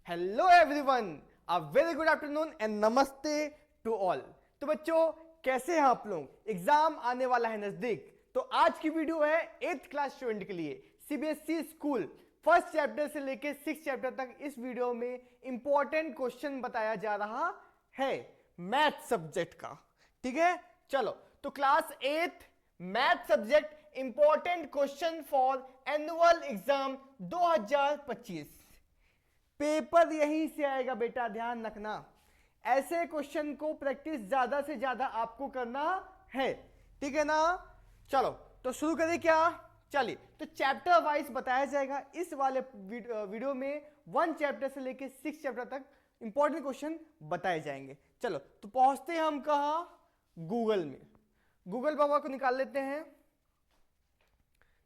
Hello everyone, a very good afternoon and नमस्ते to all. तो बच्चों, कैसे हैं आप लोग? एग्जाम आने वाला है नजदीक, तो आज की वीडियो है 8th क्लास स्टूडेंट के लिए। सीबीएसई स्कूल फर्स्ट चैप्टर से लेके 6th चैप्टर तक इस वीडियो में इंपॉर्टेंट क्वेश्चन बताया जा रहा है मैथ सब्जेक्ट का। ठीक है, चलो तो class 8th math subject important question for annual exam 2025। Paper यहीं से आएगा बेटा, ध्यान रखना। ऐसे क्वेश्चन को प्रैक्टिस ज्यादा से ज्यादा आपको करना है, ठीक है ना। चलो तो शुरू करें क्या? चलिए, तो चैप्टर वाइज बताया जाएगा इस वाले वीडियो में। 1 चैप्टर से लेके 6 चैप्टर तक इंपॉर्टेंट क्वेश्चन बताए जाएंगे। चलो तो पहुंचते हैं हम कहा? गूगल में। गूगल बाबा को निकाल लेते हैं।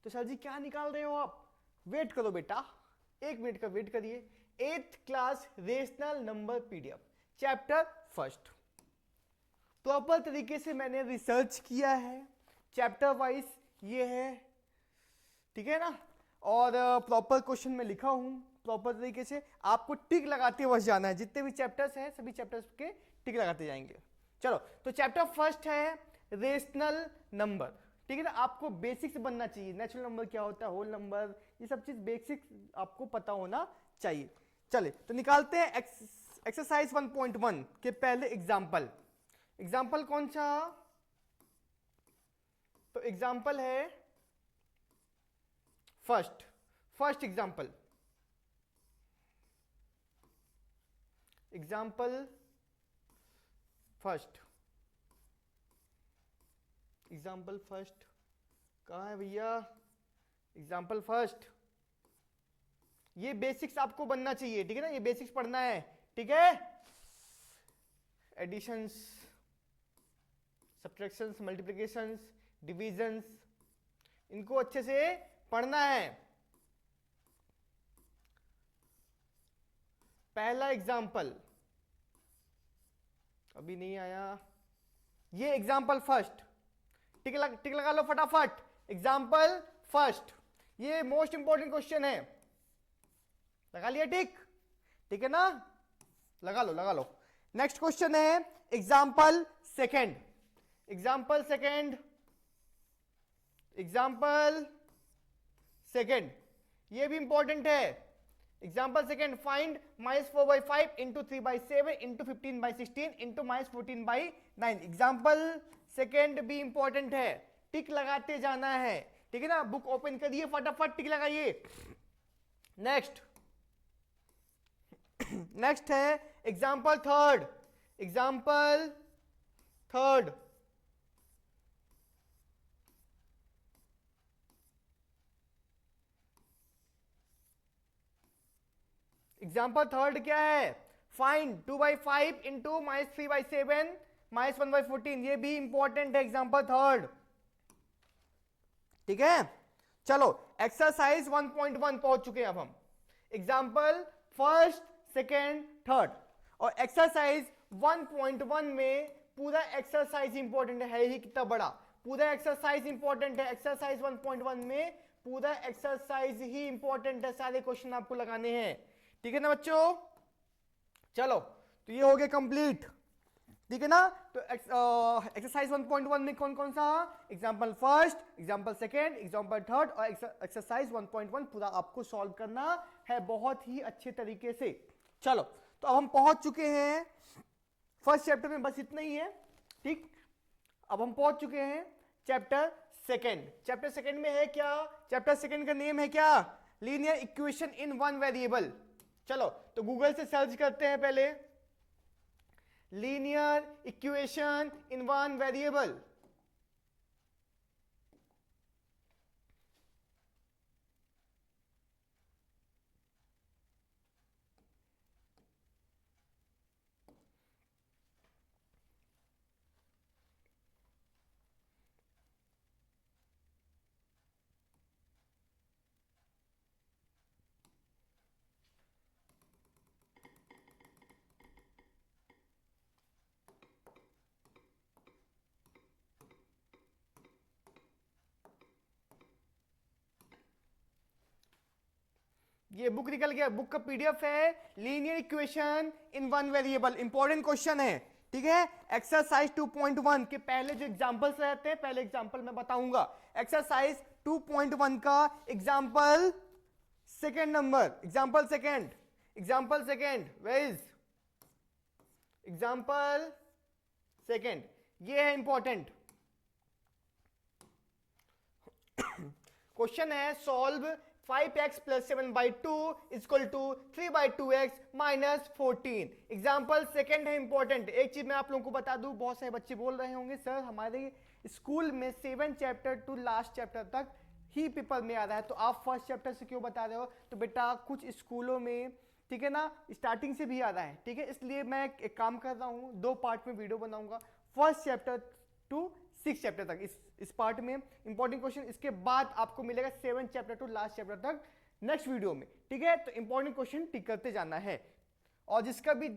तो सर जी क्या निकाल रहे हो आप? वेट करो बेटा, 1 मिनट का वेट करिए। 8th class rational number PDF chapter first proper तरीके से मैंने रिसर्च किया है, चैप्टर वाइज ये है, ठीक है ना। और प्रॉपर क्वेश्चन में लिखा हूं प्रॉपर तरीके से। आपको टिक लगाते बस जाना है, जितने भी चैप्टर्स हैं सभी चैप्टर्स के टिक लगाते जाएंगे। चलो तो चैप्टर फर्स्ट है रेशनल नंबर, ठीक है ना। आपको बेसिक्स बनना चाहिए, नेचुरल नंबर क्या होता है, होल नंबर, ये सब चीज बेसिक्स आपको पता होना चाहिए। चले तो निकालते हैं एक्सरसाइज 1.1 के पहले एग्जाम्पल। एग्जाम्पल कौन सा? तो एग्जाम्पल है first example first example first कहाँ है भैया? एग्जाम्पल फर्स्ट, ये बेसिक्स आपको बनना चाहिए, ठीक है ना। ये बेसिक्स पढ़ना है, ठीक है। एडिशंस, सब्ट्रैक्शंस, मल्टीप्लिकेशंस, डिविजन्स, इनको अच्छे से पढ़ना है। पहला एग्जाम्पल अभी नहीं आया, ये एग्जाम्पल फर्स्ट। टिक लगा लो फटाफट। एग्जाम्पल फर्स्ट, ये मोस्ट इंपॉर्टेंट क्वेश्चन है। लगा लिया टिक? ठीक है ना, लगा लो। नेक्स्ट क्वेश्चन है एग्जाम्पल सेकेंड। एग्जाम्पल सेकेंड ये भी इंपॉर्टेंट है। Example second, find -4/5 into 3/7 into 15/16 into -14/9। Example second भी इंपॉर्टेंट है, टिक लगाते जाना है, ठीक है ना। बुक ओपन करिए, फटाफट टिक लगाइए। नेक्स्ट है एग्जाम्पल थर्ड। एग्जाम्पल थर्ड क्या है? Find 2/5 into -3/7 -1/14। ये भी इंपॉर्टेंट है, एग्जाम्पल थर्ड, ठीक है। चलो एक्सरसाइज 1.1 पहुंच चुके हैं अब हम। Example first, second, third. और एक्सरसाइज 1.1 में पूरा एक्सरसाइज इंपॉर्टेंट है ही कितना बड़ा, पूरा एक्सरसाइज इंपॉर्टेंट है। एक्सरसाइज 1.1 में पूरा एक्सरसाइज ही इंपॉर्टेंट है, सारे क्वेश्चन आपको लगाने हैं, ठीक है ना बच्चों। चलो तो ये हो गया कंप्लीट, ठीक है ना। तो एक्सरसाइज 1.1 में कौन कौन सा? Example first, example second, example third और एक्सरसाइज 1.1 पूरा आपको सॉल्व करना है बहुत ही अच्छे तरीके से। चलो तो अब हम पहुंच चुके हैं फर्स्ट चैप्टर में, बस इतना ही है, ठीक। अब हम पहुंच चुके हैं चैप्टर सेकेंड। चैप्टर सेकेंड में है क्या? चैप्टर सेकेंड का नेम है क्या? Linear equation in one variable. चलो तो गूगल से सर्च करते हैं पहले, linear equation in one variable. ये बुक निकल गया, बुक का पीडीएफ है, linear equation in one variable, important question है, ठीक है। एक्सरसाइज 2.1 के पहले जो एग्जांपल्स रहते हैं, पहले एग्जांपल मैं बताऊंगा। एक्सरसाइज 2.1 का example second number, example second, where is example second, ये है इंपॉर्टेंट क्वेश्चन है। Solve 5x plus 7/2 equal to 3/2x minus 14। Example second है इंपॉर्टेंट। एक चीज मैं आप लोगों को बता दूं, बहुत सारे बच्चे बोल रहे होंगे सर हमारे स्कूल में 7 चैप्टर टू लास्ट चैप्टर तक ही पेपर में आ रहा है, तो आप फर्स्ट चैप्टर से क्यों बता रहे हो? तो बेटा कुछ स्कूलों में, ठीक है ना, स्टार्टिंग से भी आ रहा है, ठीक है। इसलिए मैं एक काम कर रहा हूं, 2 पार्ट में वीडियो बनाऊंगा, फर्स्ट चैप्टर टू 6 चैप्टर तक इस पार्ट में इंपॉर्टेंट क्वेश्चन, इसके बाद आपको मिलेगा 7 चैप्टर टू लास्ट चैप्टर तक नेक्स्ट वीडियो में, ठीक है। तो इंपॉर्टेंट क्वेश्चन टिक करते जाना है, और जिसका भी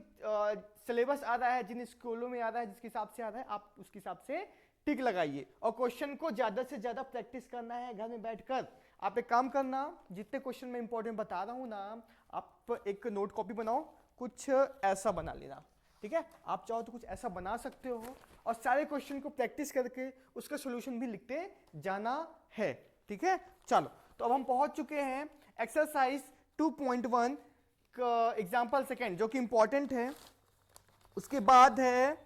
सिलेबस आ रहा है, जिन स्कूलों में आ रहा है, जिसके हिसाब से आ रहा है, आप उसके हिसाब से टिक लगाइए। और क्वेश्चन को ज्यादा से ज्यादा प्रैक्टिस करना है घर में बैठकर। आप एक काम करना, जितने क्वेश्चन मैं इंपॉर्टेंट बता रहा हूं ना, आप एक नोट कॉपी बनाओ, कुछ ऐसा बना लेना, ठीक है। आप चाहो तो कुछ ऐसा बना सकते हो, और सारे क्वेश्चन को प्रैक्टिस करके उसका सॉल्यूशन भी लिखते जाना है, ठीक है। चलो, तो अब हम पहुंच चुके हैं एक्सरसाइज 2.1 का एग्जांपल सेकंड, जो कि इंपॉर्टेंट है। उसके बाद है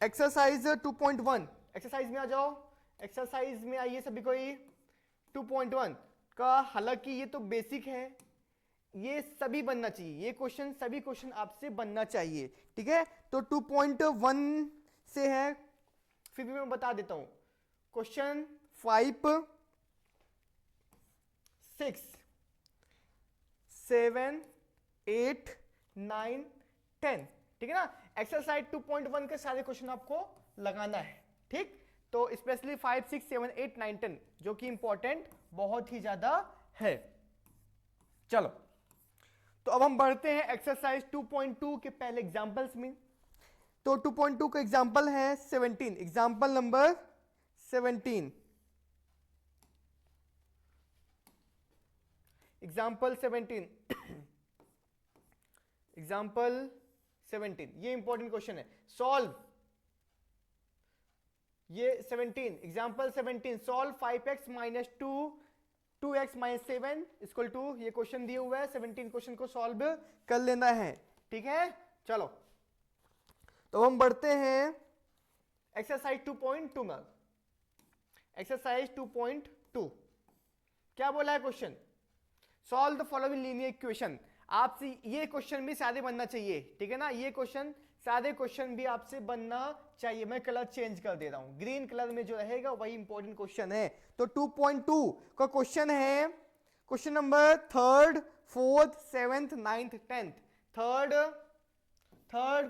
एक्सरसाइज 2.1। एक्सरसाइज में आ जाओ, एक्सरसाइज में आइए सभी कोई। 2.1 का, हालांकि ये तो बेसिक है, ये सभी बनना चाहिए, ये क्वेश्चन सभी क्वेश्चन आपसे बनना चाहिए, ठीक है। तो 2.1 से है, फिर भी मैं बता देता हूं। क्वेश्चन 5, 6, 7, 8, 9, 10, ठीक है ना। एक्सरसाइज 2.1 के सारे क्वेश्चन आपको लगाना है, ठीक। तो स्पेशली 5, 6, 7, 8, 9, 10 जो कि इंपॉर्टेंट बहुत ही ज्यादा है। चलो, तो अब हम बढ़ते हैं एक्सरसाइज 2.2 के पहले एग्जांपल्स में। तो 2.2 का एग्जांपल है 17, एग्जांपल नंबर 17, एग्जांपल 17, एग्जांपल 17, ये इंपॉर्टेंट क्वेश्चन है। सॉल्व, ये 17, example 17, solve 5x minus 2 2x minus 7 equal to, ये क्वेश्चन दिए हुए है, 17 क्वेश्चन को सॉल्व कर लेना है, ठीक है। चलो, तो हम बढ़ते हैं एक्सरसाइज 2.2 में। एक्सरसाइज 2.2 क्या बोला है question? Solve the following linear equation. आपसे ये क्वेश्चन भी सारे बनना चाहिए, ठीक है ना। ये क्वेश्चन, सारे क्वेश्चन भी आपसे बनना चाहिए। मैं कलर चेंज कर दे रहा हूं, ग्रीन कलर में जो रहेगा वही इंपॉर्टेंट क्वेश्चन है। तो 2.2 का क्वेश्चन है, क्वेश्चन नंबर 3, 4, 7, 9, 10। थर्ड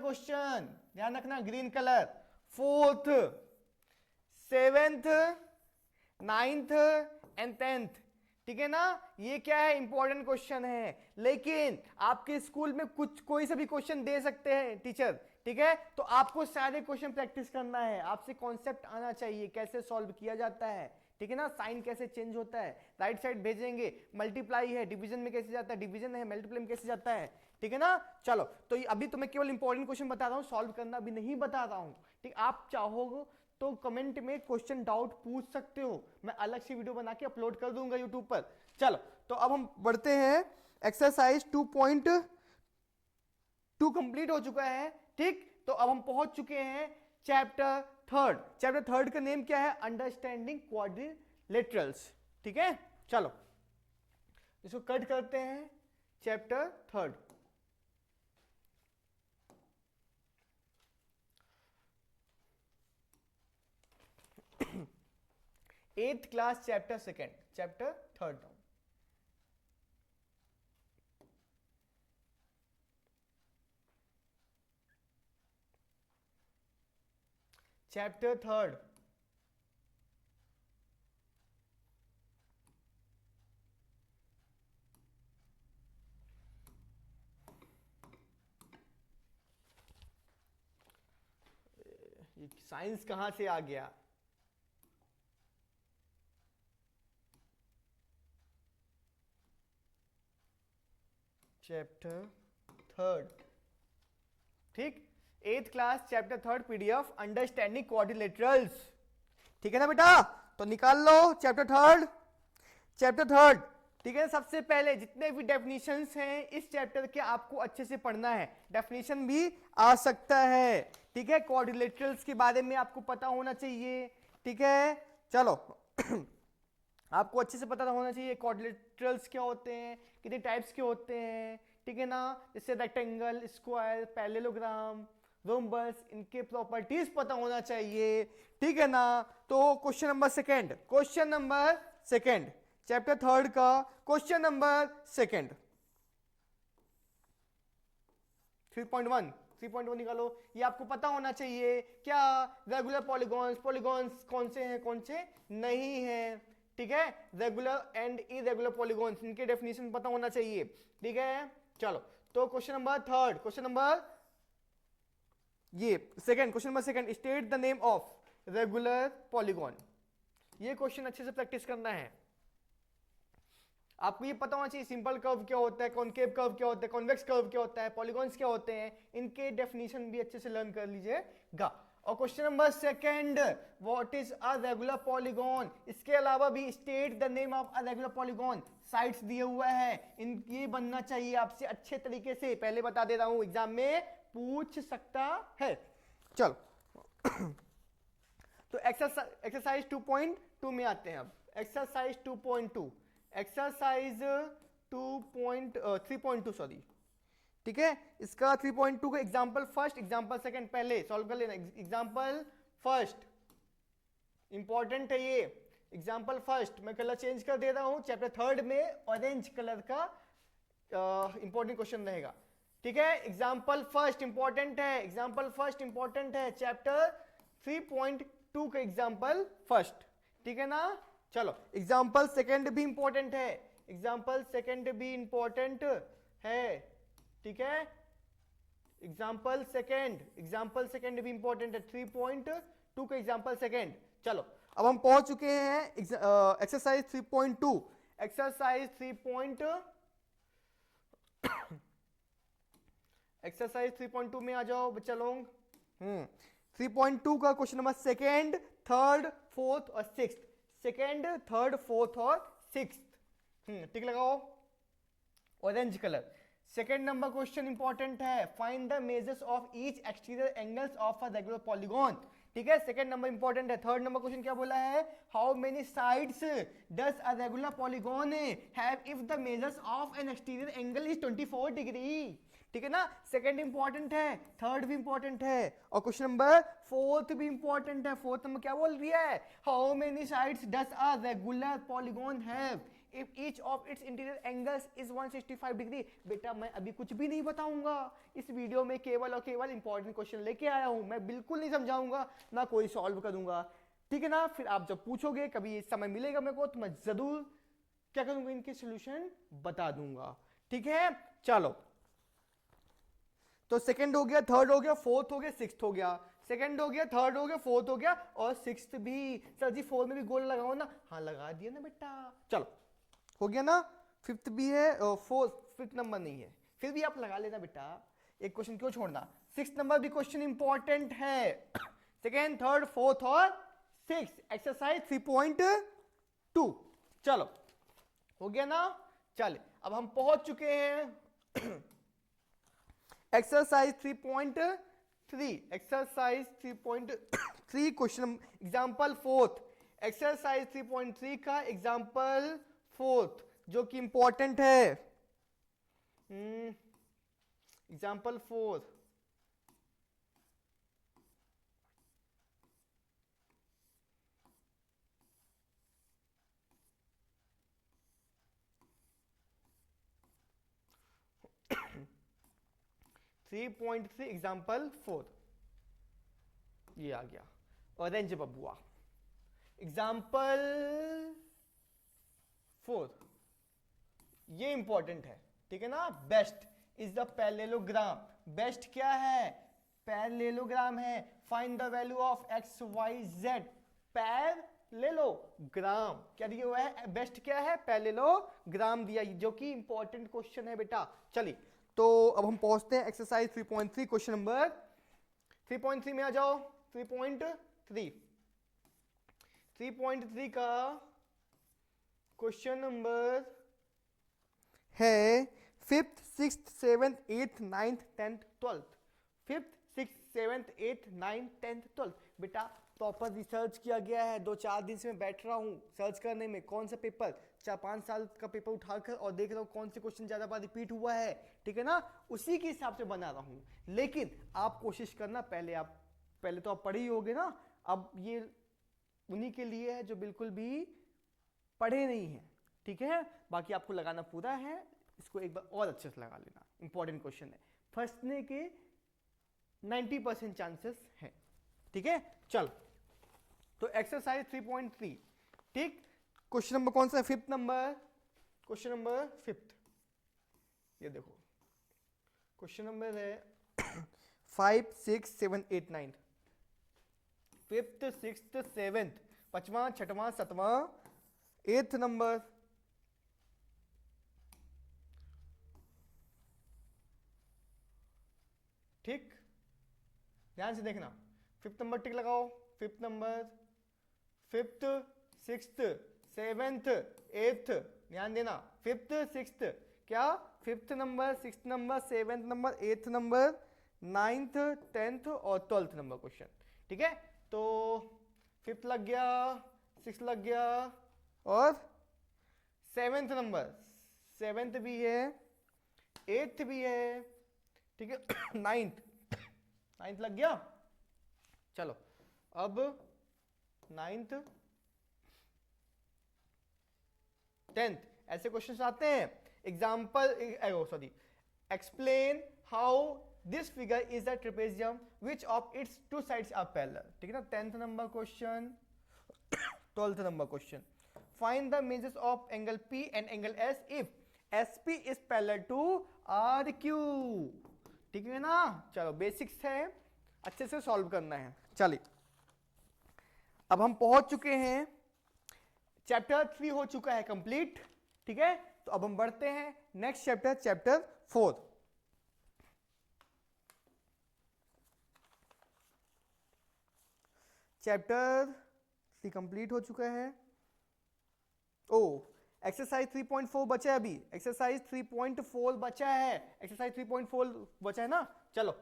क्वेश्चन, ध्यान रखना, green colour. 4th, 7th, 9th and 10th, ठीक है ना। ये क्या है? इंपॉर्टेंट क्वेश्चन है, लेकिन आपके स्कूल में कुछ कोई सा भी क्वेश्चन दे सकते हैं टीचर, ठीक है। तो आपको सारे क्वेश्चन प्रैक्टिस करना है, आपसे कॉन्सेप्ट आना चाहिए, कैसे सॉल्व किया जाता है, ठीक है ना। साइन कैसे चेंज होता है, राइट साइड भेजेंगे, मल्टीप्लाई है, डिवीजन में कैसे जाता है, डिवीजन है, मल्टीप्लाई में कैसे जाता है, ठीक है ना। चलो, तो अभी तो मैं केवल इंपॉर्टेंट क्वेश्चन बता रहा हूं, सॉल्व करना भी नहीं बता रहा हूं, ठीक। आप चाहोगे तो कमेंट में क्वेश्चन डाउट पूछ सकते हो, मैं अलग से वीडियो बना के अपलोड कर दूंगा यूट्यूब पर। चलो, तो अब हम बढ़ते हैं, एक्सरसाइज 2.2 कंप्लीट हो चुका है, ठीक। तो अब हम पहुंच चुके हैं चैप्टर 3। चैप्टर 3 का नेम क्या है? अंडरस्टैंडिंग क्वाड्रिलेटरल्स, ठीक है। चलो, इसको कट करते हैं, chapter 3। 8th class chapter 2, chapter 3 now. Chapter 3, science कहां से आ गया? चैप्टर थर्ड, ठीक, 8th class chapter third PDF understanding quadrilaterals, ठीक है ना बेटा। तो निकाल लो चैप्टर थर्ड, ठीक है। सबसे पहले जितने भी डेफिनेशंस हैं इस चैप्टर के आपको अच्छे से पढ़ना है, डेफिनेशन भी आ सकता है, ठीक है। क्वाड्रिलेटरल्स के बारे में आपको पता होना चाहिए, ठीक है। चलो आपको अच्छे से पता होना चाहिए क्वाड्रिलेटरल्स क्या होते हैं, कितने टाइप्स के होते हैं, ठीक है ना। जैसे रेक्टेंगल, स्क्वायर, पैरेललोग्राम, रोम्बस, इनके प्रॉपर्टीज पता होना चाहिए, ठीक है ना। तो question number second chapter third का क्वेश्चन नंबर सेकंड 3.1 निकालो। ये आपको पता होना चाहिए क्या, रेगुलर पॉलीगॉन्स कौन से हैं, कौन से नहीं हैं, ठीक है। रेगुलर एंड इरेगुलर पॉलीगॉन्स, इनके डेफिनेशन पता होना चाहिए, ठीक है। चलो तो क्वेश्चन नंबर ये question number second, state the name of regular polygon. ये क्वेश्चन अच्छे से प्रैक्टिस करना है। आपको ये पता होना चाहिए सिंपल कर्व क्या होता है, कॉनकेव कर्व क्या होता है, कॉन्वेक्स कर्व क्या होता है, पॉलीगॉन्स क्या होते हैं, इनके डेफिनेशन भी अच्छे से लर्न कर लीजिएगा। और question number second, what is a regular polygon. इसके अलावा भी state the name of a regular polygon, sides दिए हुए हैं, इनकी बनना चाहिए आपसे अच्छे तरीके से, पहले बता दे रहा हूं एग्जाम में पूछ सकता है। चलो तो एक्सरसाइज 2.2 में आते हैं। अब एक्सरसाइज 3.2 सॉरी, ठीक है। इसका 3.2 का एग्जांपल फर्स्ट, एग्जांपल सेकंड पहले सॉल्व कर लेना। एग्जांपल फर्स्ट इंपॉर्टेंट है ये, एग्जांपल फर्स्ट मैं कलर चेंज कर दे रहा हूं, चैप्टर थर्ड में ऑरेंज कलर का इंपॉर्टेंट क्वेश्चन रहेगा, ठीक है। एग्जांपल फर्स्ट इंपॉर्टेंट है, चैप्टर 3.2 का एग्जांपल फर्स्ट, ठीक है ना। चलो एग्जांपल सेकंड भी इंपॉर्टेंट है, ठीक है। एग्जांपल सेकंड भी इंपॉर्टेंट है, 3.2 का एग्जांपल सेकंड। चलो अब हम पहुंच चुके हैं एक्सरसाइज 3.2। एक्सरसाइज 3.2 में आ जाओ बच्चा लोग। 3.2 का question number second, third, fourth और सिक्स्थ, टिक लगाओ orange colour. Second number question important है, find the measures of each exterior angles of a regular polygon, ठीक है। सेकंड नंबर इंपॉर्टेंट है। थर्ड नंबर क्वेश्चन क्या बोला है, how many sides does a regular polygon have if the measures of an exterior angle is 24 degree, ठीक है ना। Second important है, थर्ड भी इंपॉर्टेंट है, और क्वेश्चन नंबर फोर्थ भी इंपॉर्टेंट है। फोर्थ नंबर क्या बोल रही है, how many sides does a regular polygon have if each of its interior angles is 165 degree. बेटा मैं अभी कुछ भी नहीं बताऊंगा इस वीडियो में, केवल और केवल इंपॉर्टेंट क्वेश्चन लेके आया हूं, मैं बिल्कुल नहीं समझाऊंगा ना कोई सॉल्व करूंगा, ठीक है ना। फिर आप जब पूछोगे कभी समय मिलेगा मेरे को तो मैं जरूर क्या करूंगा, इनके सॉल्यूशन बता दूंगा, ठीक है। चलो तो सेकंड हो गया, थर्ड हो गया, फोर्थ हो गया, सिक्स्थ हो गया। सेकंड हो गया, थर्ड हो गया, फोर्थ हो गया और सिक्स्थ भी। सर जी फोर्थ में भी गोल लगाओ ना, हाँ लगा दिया ना बेटा। चलो हो गया ना, फिफ्थ भी है और फिफ्थ नंबर नहीं है, फिर भी आप लगा लेना बेटा, एक क्वेश्चन क्यों छोड़ना। सिक्स्थ नंबर भी क्वेश्चन इंपॉर्टेंट है, सेकेंड, थर्ड, फोर्थ और सिक्स। एक्सरसाइज 3.2। चलो हो गया ना। चले अब हम पहुंच चुके हैं exercise 3.3 question example fourth. Exercise 3.3 का एग्जांपल फोर्थ जो कि इंपॉर्टेंट है, एग्जांपल फोर्थ। (3.3) एग्जाम्पल 4 ये आ गया ऑरेंज बबुआ। एग्जाम्पल 4 ये इंपॉर्टेंट है, ठीक है ना। Best is the parallelogram. Best क्या है, पैरेललोग्राम है। Find the value of X Y Z. Parallelogram ले लो ग्राम। क्या दिया हुआ है, बेस्ट क्या है, पहले लो ग्राम दिया, जो कि इंपॉर्टेंट क्वेश्चन है बेटा। चलिए तो अब हम पहुंचते हैं एक्सरसाइज 3.3 क्वेश्चन नंबर 3.3 में आ जाओ। 3.3 का क्वेश्चन नंबर है 5th 6th 7th 8th 9th 10th 12th। 5th 6th 7th 8th 9th 10th 12th बेटा प्रॉपर रिसर्च किया गया है। 2-4 दिन से मैं बैठ रहा हूँ सर्च करने में, कौन सा पेपर 4-5 साल का पेपर उठाकर और देख रहा हूँ कौन से क्वेश्चन ज्यादा बार रिपीट हुआ है, ठीक है ना, उसी के हिसाब से बना रहा हूँ। लेकिन आप कोशिश करना, पहले तो आप पढ़े ही होगे ना, अब ये उन्हीं के लिए है जो बिल्कुल भी पढ़े नहीं है, ठीक है। बाकी आपको लगाना पूरा है, इसको एक बार और अच्छे से लगा लेना, इंपॉर्टेंट क्वेश्चन है, फंसने के 90% चांसेस हैं, ठीक है। चल तो एक्सरसाइज 3.3, ठीक। क्वेश्चन नंबर कौन सा है, 5th number, question number 5th। ये देखो क्वेश्चन नंबर है 5 6 7 8 9, 5th 6th 7th, 5वां 6वां 7वां 8th नंबर। ठीक, ध्यान से देखना, 5th नंबर टिक लगाओ, 5th number, 5th 6th 7th 8th, ध्यान देना 5th 6th, क्या 5th number 6th number 7th number 8th number 9th 10th और 12th नंबर क्वेश्चन, ठीक है। तो 5th लग गया, 6th लग गया और 7th नंबर, 7th भी है 8th भी है, ठीक है। 9th लग गया। चलो अब 9th 10th ऐसे क्वेश्चंस आते हैं। Example, sorry, explain how this figure is the trapezium which of its two sides are parallel, ठीक है ना। 10th number question, 12th number question, find the measures of angle P and angle S if SP is parallel to RQ, ठीक है ना। चलो basics है, अच्छे से सॉल्व करना है। चलिए अब हम पहुंच चुके हैं, चैप्टर 3 हो चुका है कंप्लीट, ठीक है। तो अब हम बढ़ते हैं next chapter, chapter 4। Chapter 3 complete हो चुका है। ओ एक्सरसाइज 3.4 बचा है अभी, एक्सरसाइज 3.4 बचा है, एक्सरसाइज 3.4 बचा है ना। चलो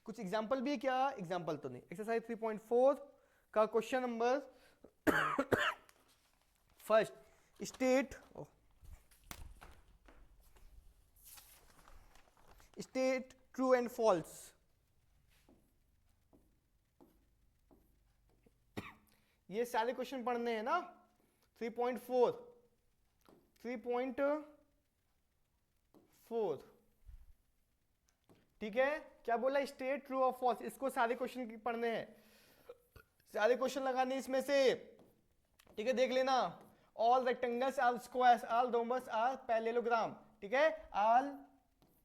कुछ एग्जाम्पल भी है क्या, एग्जाम्पल तो नहीं। एक्सरसाइज 3.4 का question number first, state true and false. ये सारे क्वेश्चन पढ़ने हैं ना, 3.4 ठीक है। क्या बोला, स्टेट ट्रू और फॉल्स, इसको सारे क्वेश्चन पढ़ने हैं, सारे क्वेश्चन लगाने इसमें से, ठीक है। देख लेना, all rectangles are squares, all rhombus are parallelogram, ठीक है,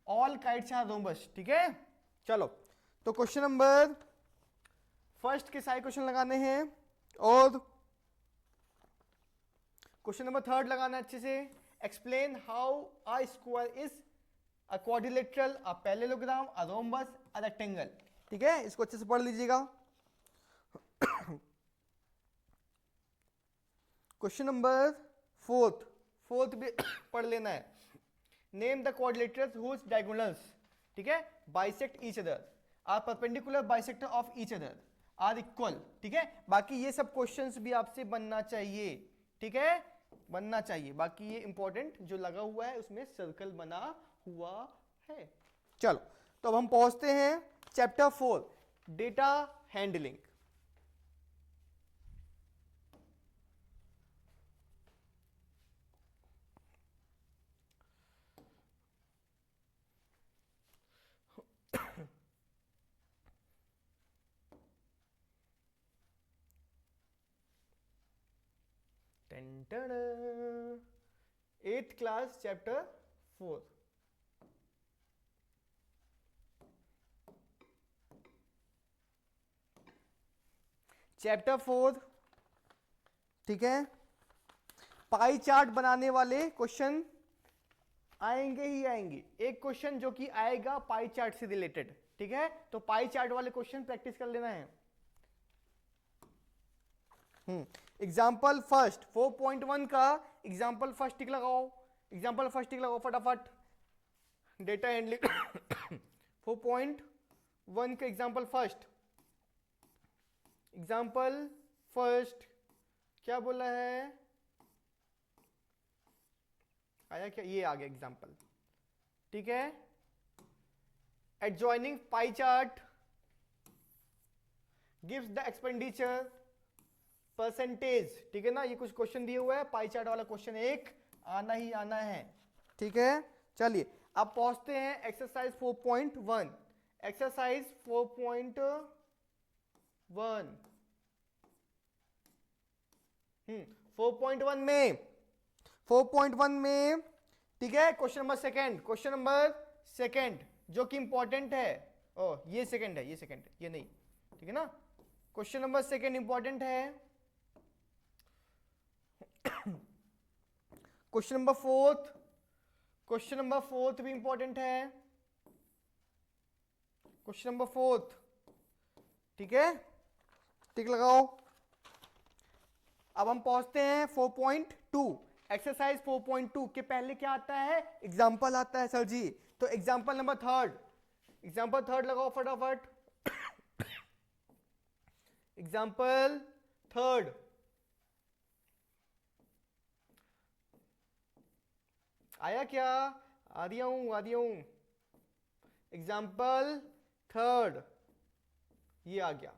ऑल काइट्स आर रोम्बस, ठीक है। चलो तो क्वेश्चन नंबर फर्स्ट के सारे क्वेश्चन लगाने हैं और क्वेश्चन नंबर 3 लगाना अच्छे से। Explain how a square is a quadrilateral, a parallelogram, a rhombus, a rectangle, ठीक है। इसको अच्छे से पढ़ लीजिएगा। क्वेश्चन नंबर 4th भी पढ़ लेना है। Name the quadrilaterals whose diagonals, ठीक है, bisect each other, are perpendicular bisector of each other, are equal, ठीक है। बाकी ये सब क्वेश्चंस भी आपसे बनना चाहिए, ठीक है, बनना चाहिए। बाकी ये इंपॉर्टेंट जो लगा हुआ है उसमें सर्कल बना हुआ है। चलो तो अब हम पहुंचते हैं chapter 4, data handling. Eighth class chapter 4। Chapter 4, ठीक है, पाई चार्ट बनाने वाले क्वेश्चन आएंगे ही आएंगे। एक क्वेश्चन जो कि आएगा पाई चार्ट से रिलेटेड, ठीक है, तो पाई चार्ट वाले क्वेश्चन प्रैक्टिस कर लेना है। एग्जाम्पल फर्स्ट 4.1 का एग्जाम्पल फर्स्ट टिक लगाओ, एग्जाम्पल फर्स्ट टिक लगाओ फटाफट। डेटा हैंडलिंग 4.1 का एग्जाम्पल फर्स्ट, एग्जाम्पल फर्स्ट क्या बोला है, आया क्या, ये आ गया एग्जाम्पल, ठीक है। Adjoining pie chart gives the expenditure percentage, ठीक है ना, ये कुछ क्वेश्चन दिए हुए हैं, पाई चार्ट वाला क्वेश्चन एक आना ही आना है, ठीक है। चलिए अब पहुंचते हैं एक्सरसाइज 4.1। एक्सरसाइज 4.1 4.1 में ठीक है, question number second, question number second जो कि इंपॉर्टेंट है, ओ ये सेकंड है, ये सेकंड है, ये नहीं, ठीक है ना। क्वेश्चन नंबर सेकंड इंपॉर्टेंट है। Question number fourth, question number fourth भी इंपॉर्टेंट है, क्वेश्चन नंबर फोर्थ, ठीक है, टिक लगाओ। अब हम पहुंचते हैं 4.2। एक्सरसाइज 4.2 के पहले क्या आता है, एग्जाम्पल आता है सर जी, तो example number third, example third लगाओ फटाफट। एग्जाम्पल थर्ड, आया क्या, आ दिया हूं। एग्जाम्पल थर्ड ये आ गया,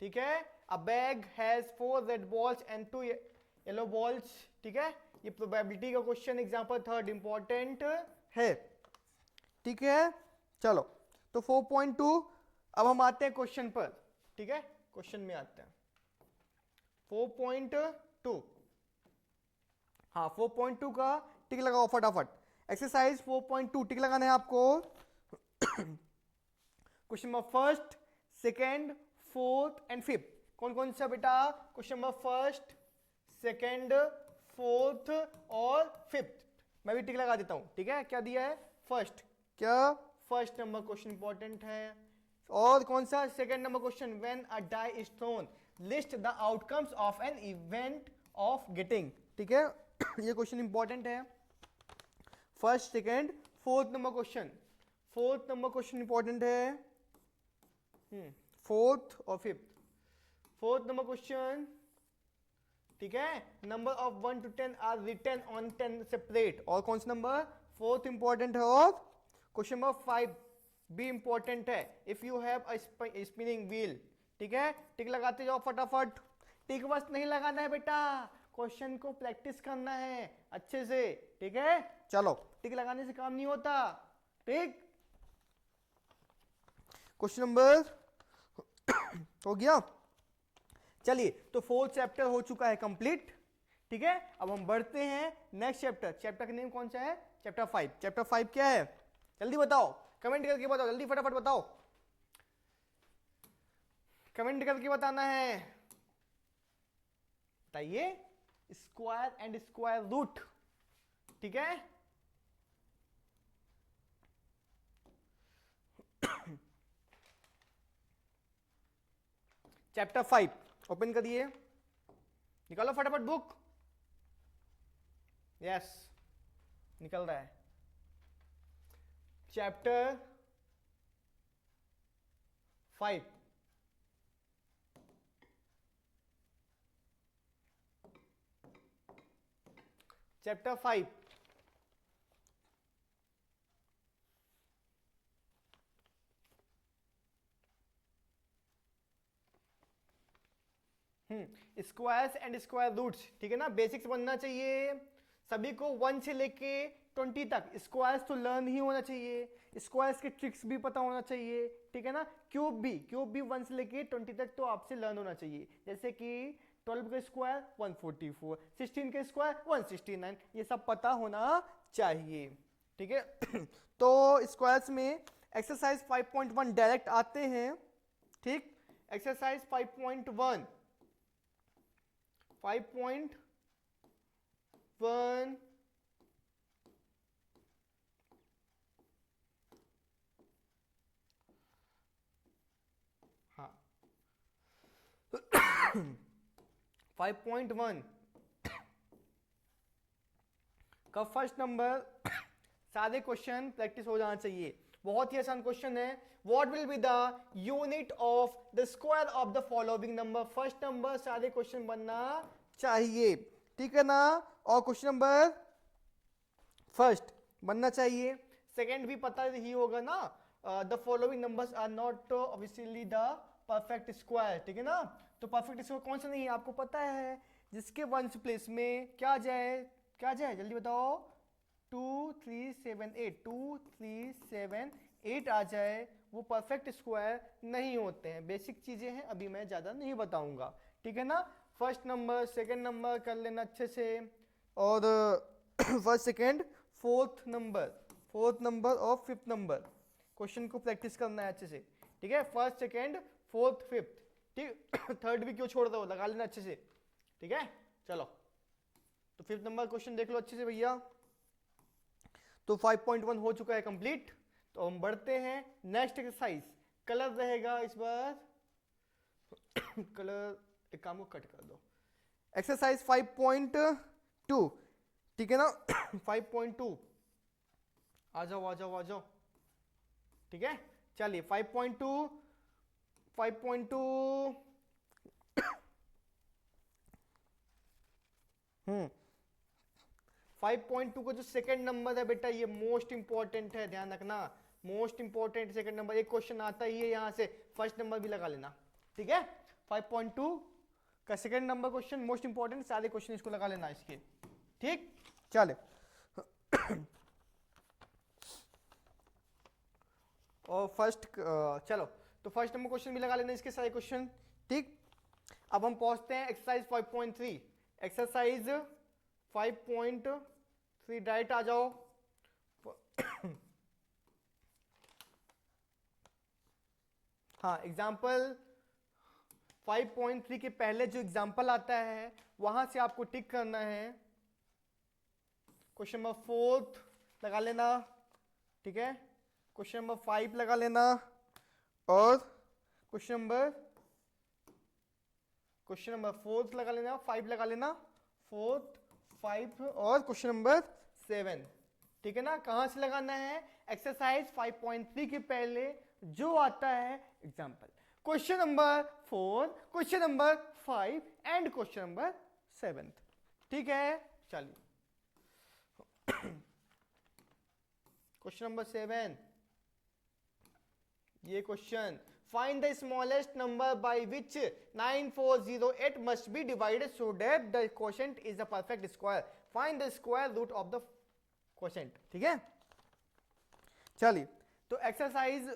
ठीक है। अ bag has 4 red balls and 2 yellow balls, ठीक है, ये प्रोबेबिलिटी का क्वेश्चन एग्जाम्पल थर्ड इंपॉर्टेंट है, ठीक है। चलो तो 4.2, अब हम आते हैं क्वेश्चन पर, ठीक है, क्वेश्चन में आते हैं 4.2। हाँ 4.2 का टिक लगाओ फटाफट। एक्सरसाइज 4.2 टिक लगाना है आपको। Question number first, second, fourth and fifth, कौन कौन सा बेटा, question number first, second, fourth और फिफ्थ, मैं भी टिक लगा देता हूं, ठीक है। क्या दिया है, फर्स्ट, क्या फर्स्ट नंबर क्वेश्चन इंपॉर्टेंट है। और कौन सा, second number question, when a die is thrown list the outcomes of an event of getting, ठीक है। ये क्वेश्चन इंपॉर्टेंट है। First, second, fourth number question, fourth number question important है, fourth और फिफ्थ, फोर्थ नंबर क्वेश्चन, ठीक है। Number of 1 to 10 are written on 10 separate, और कौन सा नंबर, फोर्थ इंपॉर्टेंट है। और क्वेश्चन नंबर 5 भी इंपॉर्टेंट है, if you have a spinning wheel, ठीक है। टिक लगाते जाओ फटाफट, टिक बस नहीं लगाना है बेटा, क्वेश्चन को प्रैक्टिस करना है अच्छे से, ठीक है। चलो टिक लगाने से काम नहीं होता, ठीक। क्वेश्चन नंबर हो गया। चलिए तो फोर्थ चैप्टर हो चुका है कंप्लीट, ठीक है। अब हम बढ़ते हैं नेक्स्ट चैप्टर, चैप्टर का नेम कौन सा है, चैप्टर 5। चैप्टर 5 क्या है, जल्दी बताओ, कमेंट करके बताओ, जल्दी फटाफट बताओ, कमेंट करके बताना है, बताइए। स्क्वायर एंड स्क्वायर रूट, ठीक है। चैप्टर 5 ओपन करिए, निकालो फटाफट बुक, यस निकल रहा है। Chapter 5, chapter 5, squares and square roots, ठीक है ना। बेसिक्स बनना चाहिए सभी को, 1 से लेके 20 तक। स्क्वायर्स तो लर्न ही होना चाहिए, स्क्वायर्स के ट्रिक्स भी पता होना चाहिए, ठीक है ना। क्यूब भी 1 से लेके 20 तक तो आपसे लर्न होना चाहिए, जैसे कि 12 का स्क्वायर 144, 16 का स्क्वायर 169, ये सब पता होना चाहिए, ठीक है। तो स्क्वायर्स में एक्सरसाइज 5.1 डायरेक्ट आते हैं, ठीक। एक्सरसाइज 5.1 5.1 हाँ 5.1 का फर्स्ट नंबर सारे क्वेश्चन प्रैक्टिस हो जाना चाहिए, बहुत ही आसान क्वेश्चन है। What will be the unit of the square of the following number, first number सारे क्वेश्चन बनना चाहिए, ठीक है ना। और क्वेश्चन नंबर फर्स्ट बनना चाहिए, सेकंड भी पता ही होगा ना, the following numbers are not obviously the perfect square, ठीक है ना। तो परफेक्ट स्क्वायर कौन सा नहीं है आपको पता है, जिसके वंस प्लेस में क्या जाए, क्या जाए जल्दी बताओ, 2 3 7 8, 2 3 7 8 आ जाए, वो परफेक्ट स्क्वायर नहीं होते हैं। बेसिक चीजें हैं, अभी मैं ज्यादा नहीं बताऊंगा, ठीक है ना। फर्स्ट नंबर सेकंड नंबर कर लेना अच्छे से, और फर्स्ट सेकंड फोर्थ नंबर और फिफ्थ नंबर क्वेश्चन को प्रैक्टिस करना है अच्छे से, ठीक है। फर्स्ट सेकंड फोर्थ फिफ्थ, ठीक। थर्ड भी क्यों छोड़ दो, लगा लेना अच्छे से, ठीक है। चलो तो फिफ्थ नंबर क्वेश्चन देख लो अच्छे से भैया। तो 5.1 हो चुका है कंप्लीट, तो हम बढ़ते हैं नेक्स्ट एक्सरसाइज। कलर रहेगा इस बार कलर एक काम को कट कर दो। एक्सरसाइज 5.2, ठीक है ना। 5.2 आ जाओ आ जाओ आ जाओ, ठीक है। चलिए 5.2 5.2 का जो सेकंड नंबर है बेटा, ये मोस्ट इंपॉर्टेंट है, ध्यान रखना, मोस्ट इंपॉर्टेंट सेकंड नंबर। एक क्वेश्चन आता ही है यहां से, फर्स्ट नंबर भी लगा लेना, ठीक है। 5.2 का second number question most important, सारे क्वेश्चन इसको लगा लेना इसके, ठीक। चले और फर्स्ट चलो तो फर्स्ट नंबर क्वेश्चन भी लगा लेना इसके सारे क्वेश्चन, ठीक। अब हम पहुंचते हैं एक्सरसाइज 5.3। एक्सरसाइज 5.3 डायरेक्ट आ जाओ। हाँ एग्जाम्पल 5.3 के पहले जो एग्जाम्पल आता है वहां से आपको टिक करना है। क्वेश्चन नंबर 4 लगा लेना, ठीक है। क्वेश्चन नंबर 5 लगा लेना, और क्वेश्चन नंबर 4 लगा लेना, 5 लगा लेना, 4 5 और क्वेश्चन नंबर 7, ठीक है ना। कहां से लगाना है, एक्सरसाइज 5.3 के पहले जो आता है example, question number 4, question number 5 and question number 7, ठीक है। चलिए क्वेश्चन नंबर 7, ये question, find the smallest number by which 9408 must be divided so that the quotient is a perfect square, find the square root of the quotient, ठीक है। चलिए तो exercise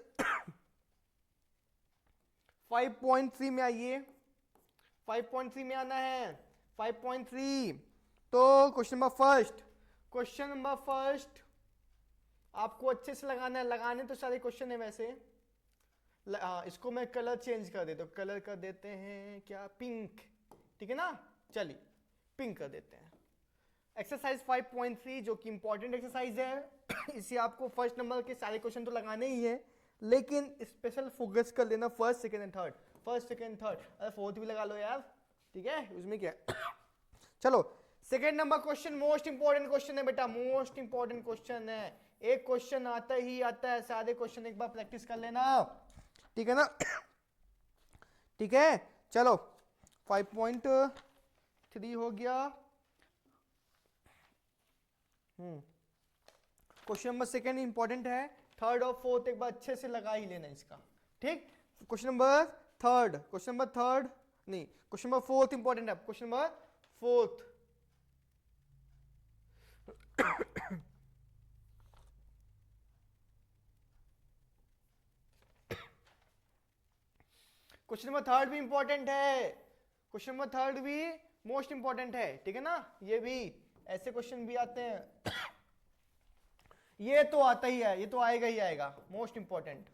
5.3 में आइए, 5.3 में आना है। 5.3 तो क्वेश्चन नंबर फर्स्ट आपको अच्छे से लगाना है, लगाने तो सारे क्वेश्चन है वैसे। इसको मैं कलर चेंज कर देता हूं, कलर कर देते हैं क्या, पिंक, ठीक है ना। चलिए पिंक कर देते हैं। एक्सरसाइज 5.3 जो कि इंपॉर्टेंट एक्सरसाइज है इसे आपको फर्स्ट नंबर के सारे क्वेश्चन तो लगाने ही है, लेकिन स्पेशल फोकस कर लेना first second and third, first second third, अरे फोर्थ भी लगा लो यार, ठीक है, उसमें क्या चलो second number question most important question है बेटा, मोस्ट इंपॉर्टेंट क्वेश्चन है। एक क्वेश्चन आता ही आता है, सारे क्वेश्चन एक बार प्रैक्टिस कर लेना, ठीक है ना। ठीक है चलो 5.3 हो गया। क्वेश्चन नंबर सेकंड इंपॉर्टेंट है, थर्ड और फोर्थ एक बार अच्छे से लगा ही लेना इसका, ठीक। क्वेश्चन नंबर थर्ड नहीं, क्वेश्चन नंबर फोर्थ इंपॉर्टेंट है, question number fourth question number third भी इंपॉर्टेंट है, क्वेश्चन नंबर थर्ड भी मोस्ट इंपॉर्टेंट है, ठीक है ना। ये भी ऐसे क्वेश्चन भी आते हैं ये तो आता ही है, ये तो आएगा ही आएगा, मोस्ट इंपॉर्टेंट,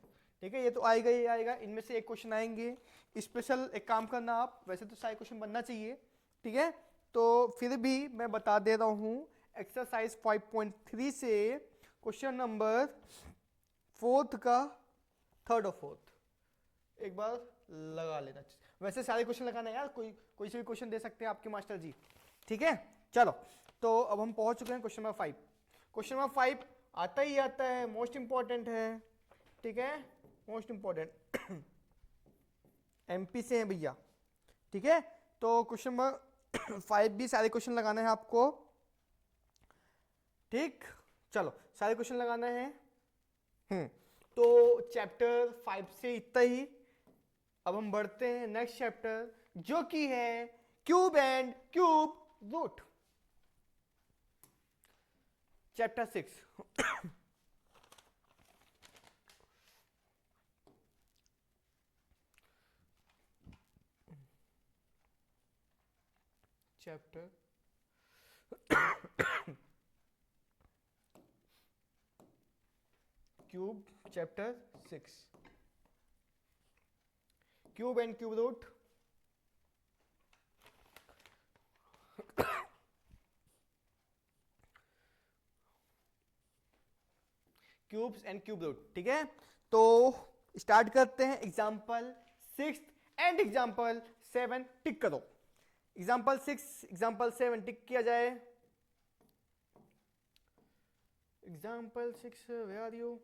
ठीक है, ये तो आएगा, ये आएगा, इनमें से एक क्वेश्चन आएंगे। स्पेशल एक काम करना आप, वैसे तो सारे क्वेश्चन बनना चाहिए, ठीक है, तो फिर भी मैं बता दे रहा हूं। एक्सरसाइज 5.3 से क्वेश्चन नंबर 4 का 3rd और 4th एक बार लगा लेना। वैसे सारे क्वेश्चन लगाना है यार, कोई से भी क्वेश्चन दे सकते हैं आपके मास्टर जी, ठीक है। चलो, तो अब हम पहुंच चुके हैं क्वेश्चन नंबर 5। क्वेश्चन नंबर 5 आता ही आता है, मोस्ट इंपॉर्टेंट है, ठीक है, मोस्ट इंपॉर्टेंट एमपी से है भैया, ठीक है। तो क्वेश्चन नंबर 5 भी सारे क्वेश्चन लगाना है आपको, ठीक। चलो, सारे क्वेश्चन लगाना है। तो चैप्टर 5 से इतना ही। अब हम बढ़ते हैं नेक्स्ट चैप्टर, जो कि है cube and cube root, chapter 6। Chapter cube, chapter 6, cube and cube root. Cubes and cube root, ठीक है। तो स्टार्ट करते हैं। एग्जाम्पल 6 एंड एग्जाम्पल 7 टिक करो। एग्जाम्पल 6, एग्जाम्पल 7 टिक किया जाए। Example 6, where are you?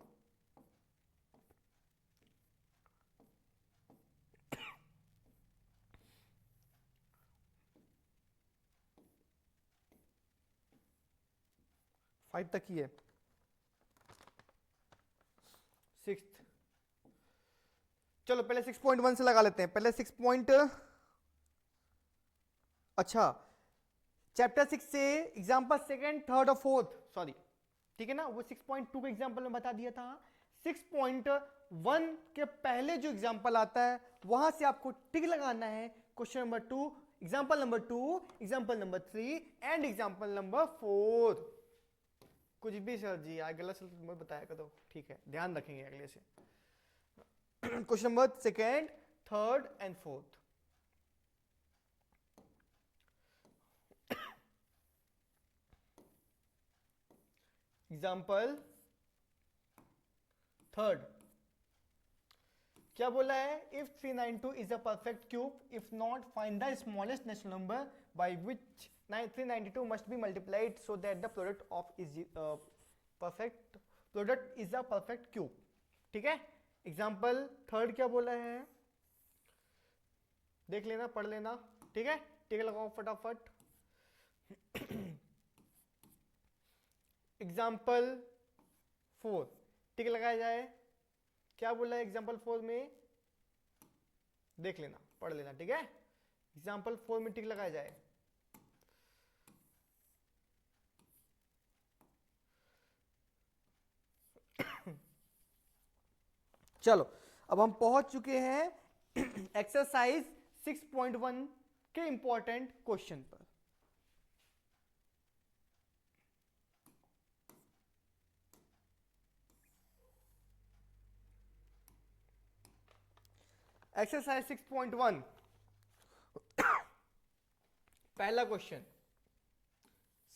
Five तक ही है, 6th। चलो पहले 6.1 से लगा लेते हैं, पहले 6 पॉइंट। अच्छा, चैप्टर 6 से एग्जाम्पल 2nd, 3rd और 4th, सॉरी, ठीक है ना, वो 6.2 का एग्जाम्पल में बता दिया था। 6.1 के पहले जो एग्जाम्पल आता है वहां से आपको टिक लगाना है। Question number 2, example number 2, example number 3 and example number 4। कुछ भी सर जी यार गलत मत बताया करो, ठीक है, ध्यान रखेंगे अगले से। Question number 2nd, 3rd and 4th। Example 3rd क्या बोला है? If 392 is a perfect cube, if not find the smallest natural number by which 392 must be multiplied so that the product of is perfect product is a perfect cube, ठीक है। Example 3rd क्या बोला है, देख लेना, पढ़ लेना, ठीक है, टिक लगाओ फटाफट। एग्जाम्पल 4 टिक लगाया जाए। क्या बोला है एग्जाम्पल 4 में, देख लेना, पढ़ लेना, ठीक है। एग्जाम्पल 4 में टिक लगाया जाए। चलो, अब हम पहुंच चुके हैं एक्सरसाइज 6.1 के इंपॉर्टेंट क्वेश्चन पर। एक्सरसाइज 6.1 पहला क्वेश्चन,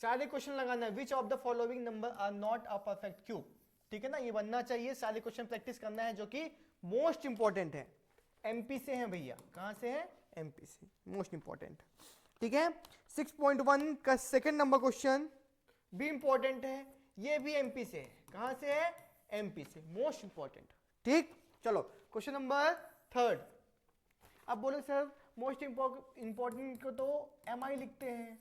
सारे क्वेश्चन लगाना, which of the following number are not a perfect cube, ठीक है ना, ये बनना चाहिए। सारे क्वेश्चन प्रैक्टिस करना है, जो कि मोस्ट इंपॉर्टेंट है, एमपी से है भैया। कहां से है? एमपी से, मोस्ट इंपॉर्टेंट, ठीक है। 6.1 का 2nd नंबर क्वेश्चन भी इंपॉर्टेंट है, ये भी एमपी से है। कहां से है? एमपी से, मोस्ट इंपॉर्टेंट, ठीक। चलो क्वेश्चन नंबर 3rd। अब बोले सर मोस्ट इंपॉर्टेंट को तो एमआई लिखते हैं,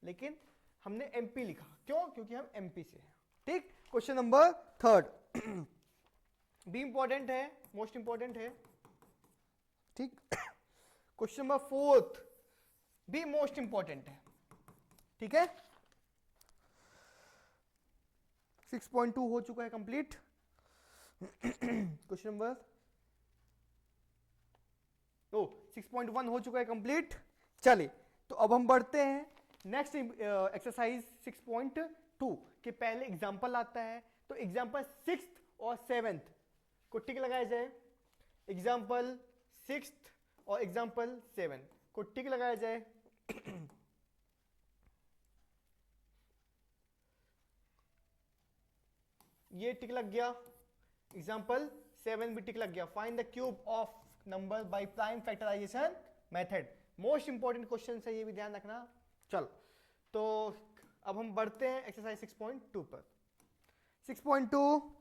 लेकिन हमने एमपी लिखा, क्यों? क्योंकि हम एमपी से हैं, ठीक। क्वेश्चन नंबर 3rd भी इंपॉर्टेंट है, मोस्ट इंपॉर्टेंट है, ठीक। क्वेश्चन नंबर 4th भी मोस्ट इंपॉर्टेंट है, ठीक है। 6.2 हो चुका है कंप्लीट। क्वेश्चन नंबर 6.1 हो चुका है कंप्लीट। चलिए, तो अब हम बढ़ते हैं नेक्स्ट एक्सरसाइज 6.2 के पहले एग्जांपल आता है। तो एग्जांपल 6th और 7th को टिक लगाया जाए, एग्जाम्पल 6 और एग्जाम्पल 7 को टिक लगाया जाए। ये टिक लग गया, एग्जाम्पल 7 भी टिक लग गया। Find the cube of number by prime factorisation method. Most important question है, ये भी ध्यान रखना। चलो तो अब हम बढ़ते हैं एक्सरसाइज 6.2 पर। 6.2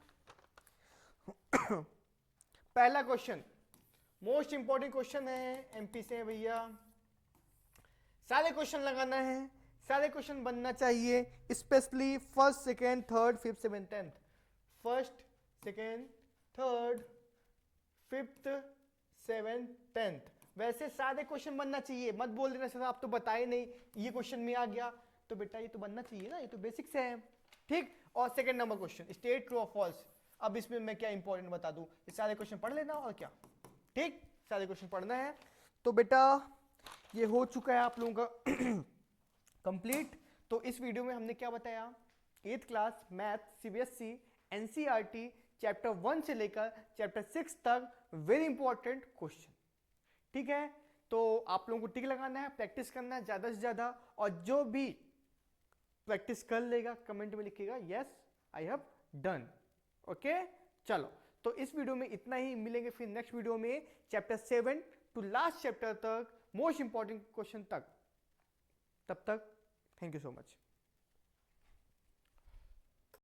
पहला क्वेश्चन मोस्ट इंपॉर्टेंट क्वेश्चन है, एमपी से भैया। सारे क्वेश्चन लगाना है, सारे क्वेश्चन बनना चाहिए, specially first, second, third, fifth, seventh, tenth. First, second, third, fifth, seventh, tenth. वैसे सारे क्वेश्चन बनना चाहिए। मत बोल देना सर आप तो बताए नहीं, ये क्वेश्चन में आ गया। तो बेटा ये तो बनना चाहिए ना, ये तो बेसिक से है, ठीक। और second number question, state true और फॉल्स। अब इसमें मैं क्या इंपॉर्टेंट बता दूं, ये सारे क्वेश्चन पढ़ लेना और क्या, ठीक। सारे क्वेश्चन पढ़ना है। तो बेटा ये हो चुका है आप लोगों का कंप्लीट। तो इस वीडियो में हमने क्या बताया, 8th class math CBSE NCERT chapter 1 से लेकर चैप्टर 6 तक वेरी इंपॉर्टेंट क्वेश्चन, ठीक है। तो आप लोगों को टिक लगाना है, प्रैक्टिस करना है ज्यादा से ज्यादा, और जो भी प्रैक्टिस कर लेगा कमेंट में लिखेगा yes I have done. Okay चलो, तो इस वीडियो में इतना ही। मिलेंगे फिर नेक्स्ट वीडियो में चैप्टर 7 टू लास्ट चैप्टर तक, मोस्ट इंपॉर्टेंट क्वेश्चन तक। तब तक थैंक यू सो मच।